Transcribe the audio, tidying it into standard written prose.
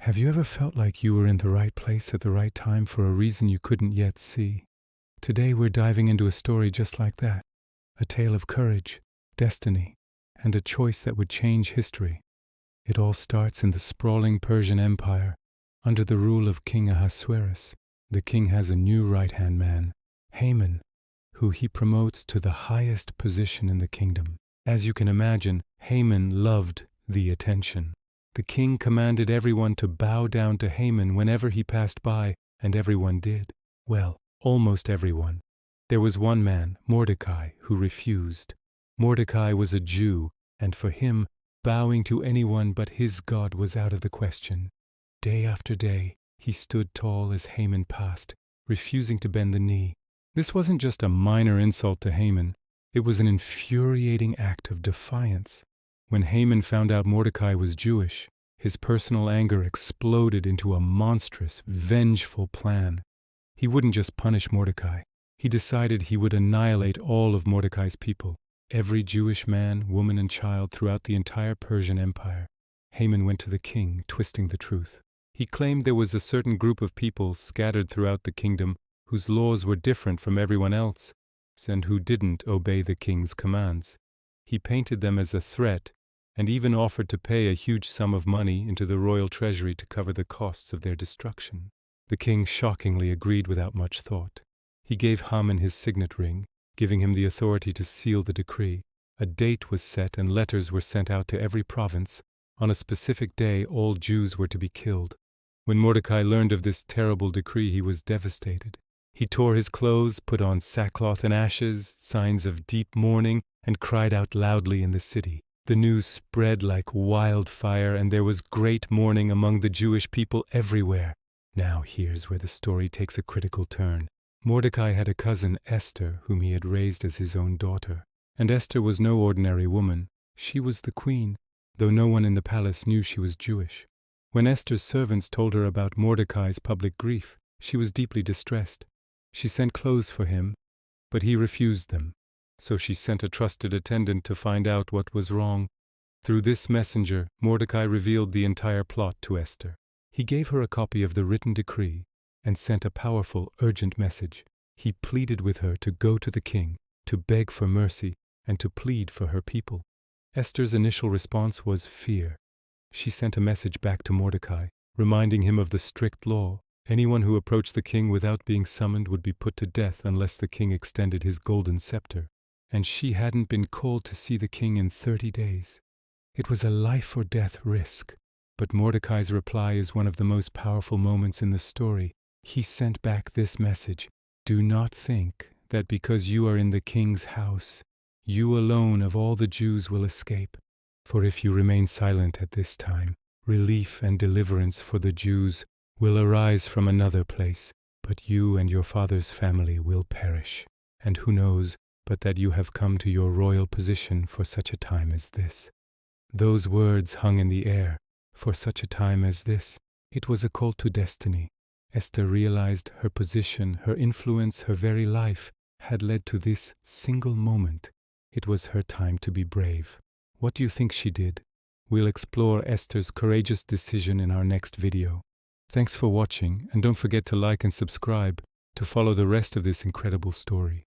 Have you ever felt like you were in the right place at the right time for a reason you couldn't yet see? Today we're diving into a story just like that, a tale of courage, destiny, and a choice that would change history. It all starts in the sprawling Persian Empire, under the rule of King Ahasuerus. The king has a new right-hand man, Haman, who he promotes to the highest position in the kingdom. As you can imagine, Haman loved the attention. The king commanded everyone to bow down to Haman whenever he passed by, and everyone did. Well, almost everyone. There was one man, Mordecai, who refused. Mordecai was a Jew, and for him, bowing to anyone but his God was out of the question. Day after day, he stood tall as Haman passed, refusing to bend the knee. This wasn't just a minor insult to Haman, it was an infuriating act of defiance. When Haman found out Mordecai was Jewish, his personal anger exploded into a monstrous, vengeful plan. He wouldn't just punish Mordecai. He decided he would annihilate all of Mordecai's people, every Jewish man, woman, and child throughout the entire Persian Empire. Haman went to the king, twisting the truth. He claimed there was a certain group of people scattered throughout the kingdom whose laws were different from everyone else, and who didn't obey the king's commands. He painted them as a threat, and even offered to pay a huge sum of money into the royal treasury to cover the costs of their destruction. The king shockingly agreed without much thought. He gave Haman his signet ring, giving him the authority to seal the decree. A date was set and letters were sent out to every province. On a specific day, all Jews were to be killed. When Mordecai learned of this terrible decree, he was devastated. He tore his clothes, put on sackcloth and ashes, signs of deep mourning, and cried out loudly in the city. The news spread like wildfire, and there was great mourning among the Jewish people everywhere. Now here's where the story takes a critical turn. Mordecai had a cousin, Esther, whom he had raised as his own daughter. And Esther was no ordinary woman. She was the queen, though no one in the palace knew she was Jewish. When Esther's servants told her about Mordecai's public grief, she was deeply distressed. She sent clothes for him, but he refused them. So she sent a trusted attendant to find out what was wrong. Through this messenger, Mordecai revealed the entire plot to Esther. He gave her a copy of the written decree and sent a powerful, urgent message. He pleaded with her to go to the king, to beg for mercy, and to plead for her people. Esther's initial response was fear. She sent a message back to Mordecai, reminding him of the strict law. Anyone who approached the king without being summoned would be put to death unless the king extended his golden scepter. And she hadn't been called to see the king in 30 days. It was a life-or-death risk. But Mordecai's reply is one of the most powerful moments in the story. He sent back this message: "Do not think that because you are in the king's house, you alone of all the Jews will escape. For if you remain silent at this time, relief and deliverance for the Jews will arise from another place, but you and your father's family will perish. And who knows but that you have come to your royal position for such a time as this." Those words hung in the air. For such a time as this, it was a call to destiny. Esther realized her position, her influence, her very life had led to this single moment. It was her time to be brave. What do you think she did? We'll explore Esther's courageous decision in our next video. Thanks for watching, and don't forget to like and subscribe to follow the rest of this incredible story.